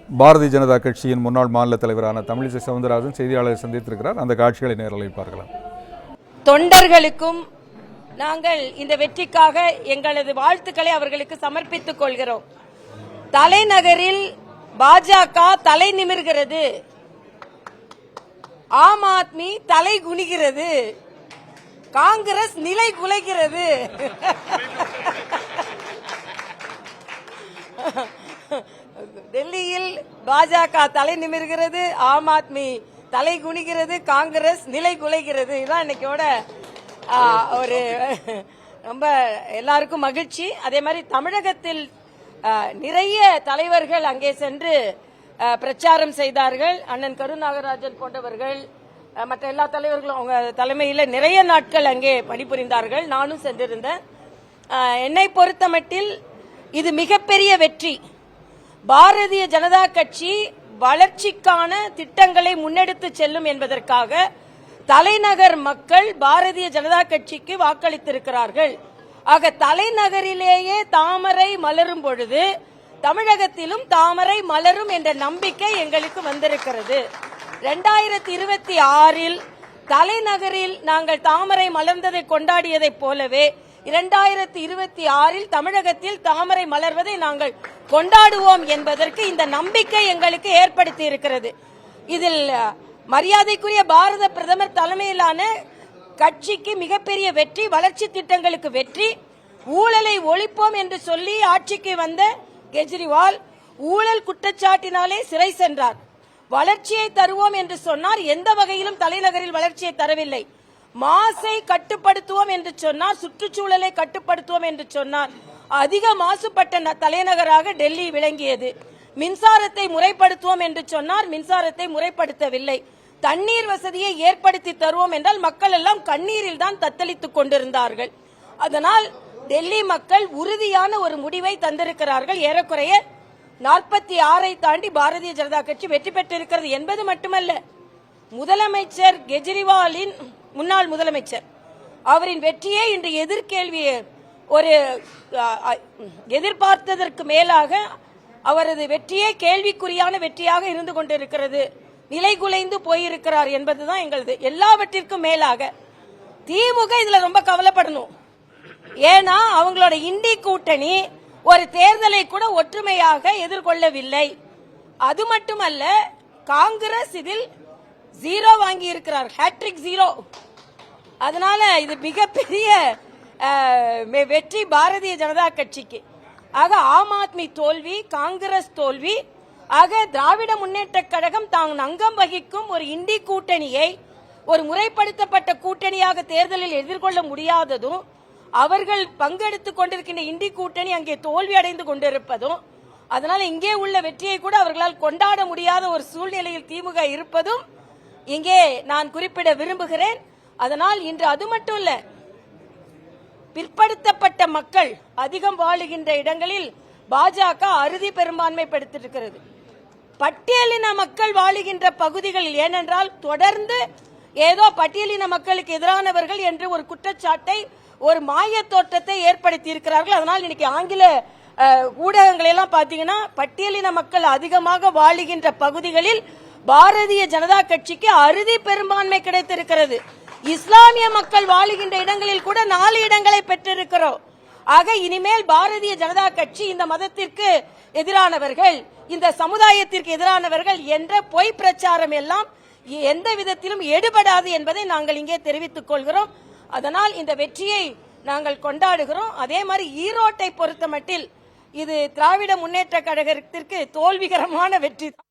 பாரதிய ஜனதா கட்சியின் முன்னாள் மாநில தலைவரான தமிழிசை சவுந்தரராஜன் செய்தியாளரை சந்தித்திருக்கிறார். அந்த காட்சிகளை நேரலையில் பார்க்கலாம். தொண்டர்களுக்கும் நாங்கள் இந்த வெற்றிக்காக எங்களது வாழ்த்துக்களை அவர்களுக்கு சமர்ப்பித்துக் கொள்கிறோம். தலைநகரில் பாஜக தலை நிமிர்கிறது, ஆம் ஆத்மி தலை குனிகிறது, காங்கிரஸ் நிலை குலைகிறது. டெல்லியில் பாஜக தலை நிமிர்கிறது, ஆம் ஆத்மி தலை குனிகிறது, காங்கிரஸ் நிலை குலைகிறது. இதுதான் இன்னைக்கோட ஒரு ரொம்ப எல்லாருக்கும் மகிழ்ச்சி. அதே மாதிரி தமிழகத்தில் நிறைய தலைவர்கள் அங்கே சென்று பிரச்சாரம் செய்தார்கள். அண்ணன் கருநாகராஜன் போன்றவர்கள், மற்ற எல்லா தலைவர்களும் அவங்க தலைமையில் நிறைய நாட்கள் அங்கே பணிபுரிந்தார்கள். நானும் சென்றிருந்தேன். என்னை பொறுத்தமட்டில் இது மிகப்பெரிய வெற்றி. பாரதிய ஜனதா கட்சி வளர்ச்சிக்கான திட்டங்களை முன்னெடுத்து செல்லும் என்பதற்காக தலைநகர் மக்கள் பாரதிய ஜனதா கட்சிக்கு வாக்களித்திருக்கிறார்கள். ஆக தலைநகரிலேயே தாமரை மலரும் பொழுது தமிழகத்திலும் தாமரை மலரும் என்ற நம்பிக்கை எங்களுக்கு வந்திருக்கிறது. 2026 தலைநகரில் நாங்கள் தாமரை மலர்ந்ததை கொண்டாடியதைப் போலவே 2026 தமிழகத்தில் தாமரை மலர்வதை நாங்கள் கொண்டாடுவோம் என்பதற்கு இந்த நம்பிக்கை எங்களுக்கு ஏற்படுத்தி இருக்கிறது. இதில் மரியாதைக்குரிய பாரத பிரதமர் தலைமையிலான கட்சிக்கு மிகப்பெரிய வெற்றி, வளர்ச்சி திட்டங்களுக்கு வெற்றி. ஊழலை ஒழிப்போம் என்று சொல்லி ஆட்சிக்கு வந்த கெஜ்ரிவால் ஊழல் குற்றச்சாட்டினாலே சிறை சென்றார். வளர்ச்சியை தருவோம் என்று சொன்னார், எந்த வகையிலும் தலைநகரில் வளர்ச்சியை தரவில்லை. மாசை கட்டுப்படுத்துவோம் என்று சொன்னார், சுற்றுச்சூழலை கட்டுப்படுத்துவோம் என்று சொன்னார். அதிக மாசுபட்ட தலைநகராக டெல்லி விளங்கியது. மின்சாரத்தை முறைப்படுத்துவோம் என்று சொன்னார், மின்சாரத்தை முறைப்படுத்தவில்லை. தண்ணீர் வசதியை ஏற்படுத்தி தருவோம் என்றால் மக்கள் எல்லாம் கண்ணீரில் தான் தத்தளித்துக் கொண்டிருந்தார்கள். அதனால் டெல்லி மக்கள் உறுதியான ஒரு முடிவை தந்திருக்கிறார்கள். ஏறக்குறைய 46 தாண்டி பாரதிய ஜனதா கட்சி வெற்றி பெற்றிருக்கிறது என்பது மட்டுமல்ல, முதலமைச்சர் கெஜ்ரிவாலின் முன்னாள் முதலமைச்சர் அவரின் வெற்றியே இன்று எதிர்கேள்வியை ஒரு எதிர்பார்த்ததற்கு மேலாக அவரது வெற்றியே கேள்விக்குறியான வெற்றியாக இருந்து கொண்டிருக்கிறது. நிலை குலைந்து போயிருக்கிறார் என்பதுதான் எங்களது. எல்லாவற்றிற்கும் மேலாக திமுக இதுல ரொம்ப கவலைப்படணும். ஏன்னா அவங்களோட இண்டி கூட்டணி ஒரு தேர்தலை கூட ஒற்றுமையாக எதிர்கொள்ளவில்லை. அது மட்டுமல்ல, காங்கிரஸ் இதில் 0 வாங்கி இருக்கிறார், ஹேட்ரிக் 0. அதனால இது மிகப்பெரிய வெற்றி பாரதிய ஜனதா கட்சிக்கு. ஆக ஆம் ஆத்மி தோல்வி, காங்கிரஸ் தோல்வி. ஆக திராவிட முன்னேற்ற கழகம் தான் அங்கம் வகிக்கும் ஒரு இண்டி கூட்டணியை ஒரு முறைப்படுத்தப்பட்ட கூட்டணியாக தேர்தலில் எதிர்கொள்ள முடியாததும், அவர்கள் பங்கெடுத்துக் கொண்டிருக்கின்ற இண்டி கூட்டணி அங்கே தோல்வி அடைந்து கொண்டிருப்பதும், அதனால இங்கே உள்ள வெற்றியை கூட அவர்களால் கொண்டாட முடியாத ஒரு சூழ்நிலையில் திமுக இருப்பதும் இங்கே நான் குறிப்பிட விரும்புகிறேன். அதனால் இன்று அது மட்டும் இல்ல, பிற்படுத்தப்பட்ட மக்கள் அதிகம் வாழுகின்ற இடங்களில் பாஜக அறுதி பெரும்பான்மை படுத்திருக்கிறது. பட்டியலின மக்கள் வாழுகின்ற பகுதிகளில், ஏனென்றால் தொடர்ந்து ஏதோ பட்டியலின மக்களுக்கு எதிரானவர்கள் என்று ஒரு குற்றச்சாட்டை, ஒரு மாய தோற்றத்தை ஏற்படுத்தி இருக்கிறார்கள். அதனால் இன்னைக்கு ஆங்கில ஊடகங்கள் எல்லாம் பாத்தீங்கன்னா, பட்டியலின மக்கள் அதிகமாக வாழுகின்ற பகுதிகளில் பாரதிய ஜனதா கட்சிக்கு அறுதி பெரும்பான்மை கிடைத்திருக்கிறது. இஸ்லாமிய மக்கள் வாழுகின்ற இடங்களில் கூட 4 இடங்களை பெற்றிருக்கிறோம். ஆக இனிமேல் பாரதிய ஜனதா கட்சி இந்த மதத்திற்கு எதிரானவர்கள், இந்த சமுதாயத்திற்கு எதிரானவர்கள் என்ற பொய் பிரச்சாரம் எல்லாம் எந்த விதத்திலும் எடுபடாது என்பதை நாங்கள் இங்கே தெரிவித்துக் கொள்கிறோம். அதனால் இந்த வெற்றியை நாங்கள் கொண்டாடுகிறோம். அதே மாதிரி ஈரோட்டை பொறுத்தமட்டில் இது திராவிட முன்னேற்ற கழகத்திற்கு தோல்விகரமான வெற்றி தான்.